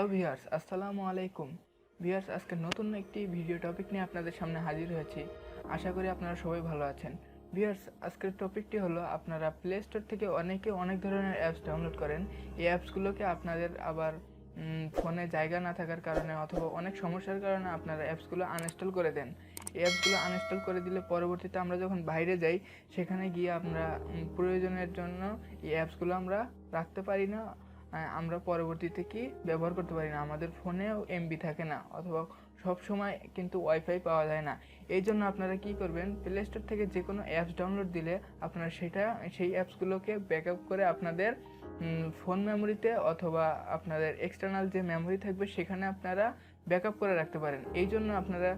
Hello viewers, আসসালামু আলাইকুম। Viewers, আজকে নতুন একটি ভিডিও টপিক নিয়ে আপনাদের সামনে হাজির হয়েছি। আশা করি আপনারা সবাই ভালো আছেন। ভিউয়ার্স, আজকের টপিকটি হলো আপনারা প্লে স্টোর থেকে অনেক ধরনের অ্যাপস ডাউনলোড করেন। এই অ্যাপসগুলোকে আপনাদের আবার ফোনে জায়গা না থাকার কারণে অথবা অনেক সমস্যার কারণে আপনারা অ্যাপসগুলো আনইনস্টল করে দেন। এই অ্যাপসগুলো আনইনস্টল করে দিলে পরবর্তীতে আমরা যখন বাইরে যাই সেখানে গিয়ে আমরা প্রয়োজনের জন্য এই অ্যাপসগুলো আমরা রাখতে পারি না, আমরা পরবর্তীতে কি ব্যবহার করতে পারি না, আমাদের ফোনেও এমবি থাকে না অথবা সব সময় কিন্তু ওয়াইফাই পাওয়া যায় না। এই জন্য আপনারা কি করবেন, প্লে স্টোর থেকে যে কোনো অ্যাপস ডাউনলোড দিলে আপনারা সেই অ্যাপসগুলোকে ব্যাকআপ করে আপনাদের ফোন মেমোরিতে অথবা আপনাদের এক্সটার্নাল যে মেমোরি থাকবে সেখানে আপনারা ব্যাকআপ করে রাখতে পারেন। এই জন্য আপনারা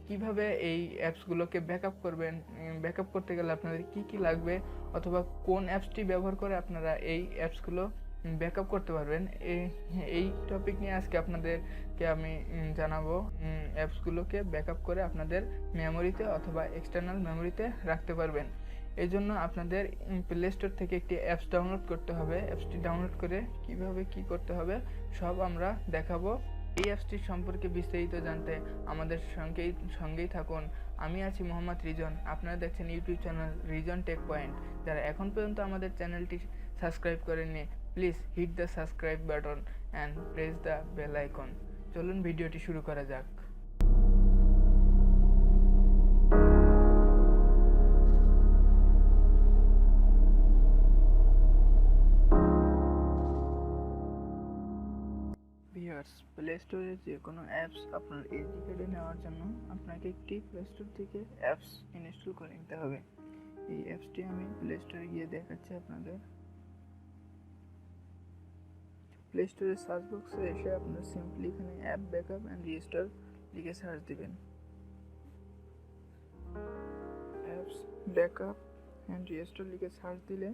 কিভাবে এই অ্যাপসগুলোকে ব্যাকআপ করবেন, ব্যাকআপ করতে গেলে আপনাদের কি লাগবে অথবা কোন অ্যাপসটি ব্যবহার করে আপনারা এই অ্যাপসগুলো ব্যাকআপ করতে পারবেন, এই টপিক নিয়ে আজকে আপনাদেরকে আমি জানাবো। অ্যাপসগুলোকে ব্যাকআপ করে আপনাদের মেমোরিতে অথবা এক্সটার্নাল মেমোরিতে রাখতে পারবেন। এই জন্য আপনাদের প্লে স্টোর থেকে একটি অ্যাপস ডাউনলোড করতে হবে। অ্যাপসটি ডাউনলোড করে কিভাবে কি করতে হবে সব আমরা দেখাবো। এই অ্যাপসটির সম্পর্কে বিস্তারিত জানতে আমাদের সঙ্গেই থাকুন। আমি আছি মোহাম্মদ রিজন। আপনারা দেখছেন YouTube channel Rizon tech point. যারা এখন পর্যন্ত আমাদের চ্যানেলটি সাবস্ক্রাইব করেননি, please hit the subscribe button and press the bell icon. চলুন ভিডিওটি শুরু করা যাক। ভিউয়ার্স, প্লে স্টোরে যে কোনো অ্যাপস আপনার এসডি কার্ডে নেওয়ার জন্য আপনাকে একটি প্লে স্টোর থেকে অ্যাপস ইনস্টল করে নিতে হবে। এই অ্যাপসটি আমি প্লে স্টোরে গিয়ে দেখাচ্ছি আপনাদের। প্লে স্টোরের সার্চ বক্সে এসে আপনারা সিম্পলি এখানে অ্যাপ ব্যাকআপ অ্যান্ড রিস্টোর লিখে সার্চ দিবেন। অ্যাপস ব্যাকআপ অ্যান্ড রিস্টোর লিখে সার্চ দিলে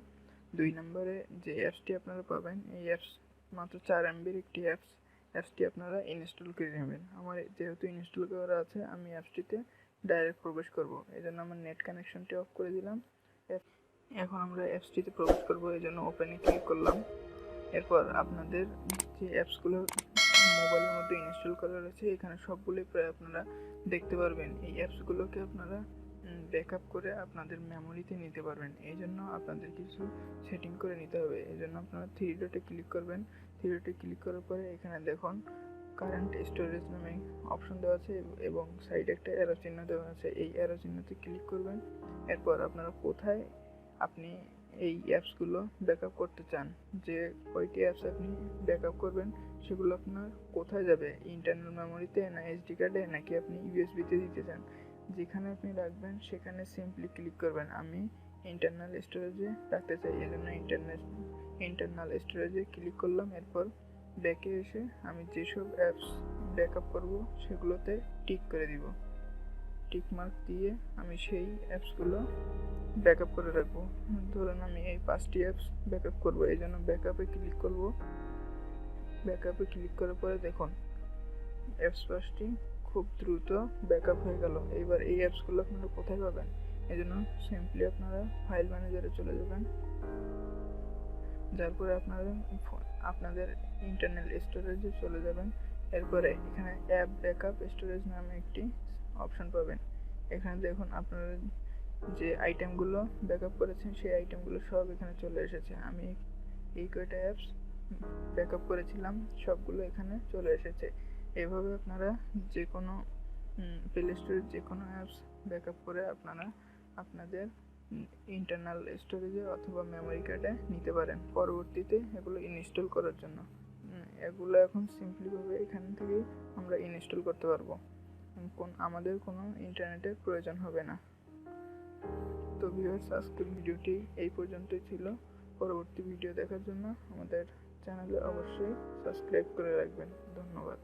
2 নম্বরে যে অ্যাপসটি আপনারা পাবেন, এই অ্যাপস মাত্র 4 MBর একটি অ্যাপসটি আপনারা ইনস্টল করে নেবেন। আমার যেহেতু ইনস্টল করা আছে, আমি অ্যাপসটিতে ডাইরেক্ট প্রবেশ করব। এই জন্য আমার নেট কানেকশনটি অফ করে দিলাম। এখন আমরা অ্যাপসটিতে প্রবেশ করব, এই জন্য ওপেনে ক্লিক করলাম। এরপর আপনাদের যে অ্যাপসগুলো মোবাইলের মধ্যে ইনস্টল করা রয়েছে এখানে সবগুলোই প্রায় আপনারা দেখতে পারবেন। এই অ্যাপসগুলোকে আপনারা ব্যাকআপ করে আপনাদের মেমোরিতে নিতে পারবেন। এই জন্য আপনাদের কিছু সেটিং করে নিতে হবে। এই জন্য আপনারা 3 ডটে ক্লিক করবেন। 3 ডটে ক্লিক করার পরে এখানে দেখুন কারেন্ট স্টোরেজ নামে অপশন দেওয়া আছে এবং সাইডে একটা অ্যারো চিহ্ন দেওয়া আছে। এই অ্যারো চিহ্নতে ক্লিক করবেন। এরপর আপনারা কোথায় আপনি এই অ্যাপসগুলো ব্যাকআপ করতে চান, যে কয়টি অ্যাপস আপনি ব্যাকআপ করবেন সেগুলো আপনার কোথায় যাবে, ইন্টারনাল মেমোরিতে না এসডি কার্ডে নাকি আপনি ইউএসবিতে দিতে চান, যেখানে আপনি রাখবেন সেখানে সিম্পলি ক্লিক করবেন। আমি ইন্টারনাল স্টোরেজে রাখতে চাই, এই জন্য ইন্টারনাল স্টোরেজে ক্লিক করলাম। এরপর ব্যাকে এসে আমি যেসব অ্যাপস ব্যাকআপ করব সেগুলোতে টিক করে দিব। টিক মার্ক দিয়ে আমি সেই অ্যাপসগুলো ব্যাকআপ করে রাখবো। ধরুন আমি এই 5টি অ্যাপস ব্যাকআপ করব, এই জন্য ব্যাকআপে ক্লিক করব। ব্যাকআপে ক্লিক করার পরে দেখুন অ্যাপস 5টি খুব দ্রুত ব্যাকআপ হয়ে গেল। এবার এই অ্যাপসগুলো আপনারা কোথায় পাবেন, এই জন্য সিম্পলি আপনারা ফাইল ম্যানেজারে চলে যাবেন। যার পরে আপনাদের ইন্টারনাল স্টোরেজে চলে যাবেন। এরপরে এখানে অ্যাপ ব্যাকআপ স্টোরেজ নামে একটি অপশন পাবেন। এখানে দেখুন আপনারা যে আইটেমগুলো ব্যাকআপ করেছেন সেই আইটেমগুলো সব এখানে চলে এসেছে। আমি এই কয়টা অ্যাপস ব্যাকআপ করেছিলাম সবগুলো এখানে চলে এসেছে। এভাবে আপনারা যে কোনো প্লে স্টোরের যে কোনো অ্যাপস ব্যাকআপ করে আপনারা আপনাদের ইন্টারনাল স্টোরেজে অথবা মেমোরি কার্ডে নিতে পারেন পরবর্তীতে এগুলো ইনস্টল করার জন্য। এগুলো এখন সিম্পলিভাবে এখান থেকেই আমরা ইনস্টল করতে পারবো, আমাদের কোনো ইন্টারনেটের প্রয়োজন হবে না। তো ভিউয়ার্স, আজকের ভিডিওটি এই পর্যন্তই ছিল। পরবর্তী ভিডিও দেখার জন্য আমাদের চ্যানেলে অবশ্যই সাবস্ক্রাইব করে রাখবেন। ধন্যবাদ।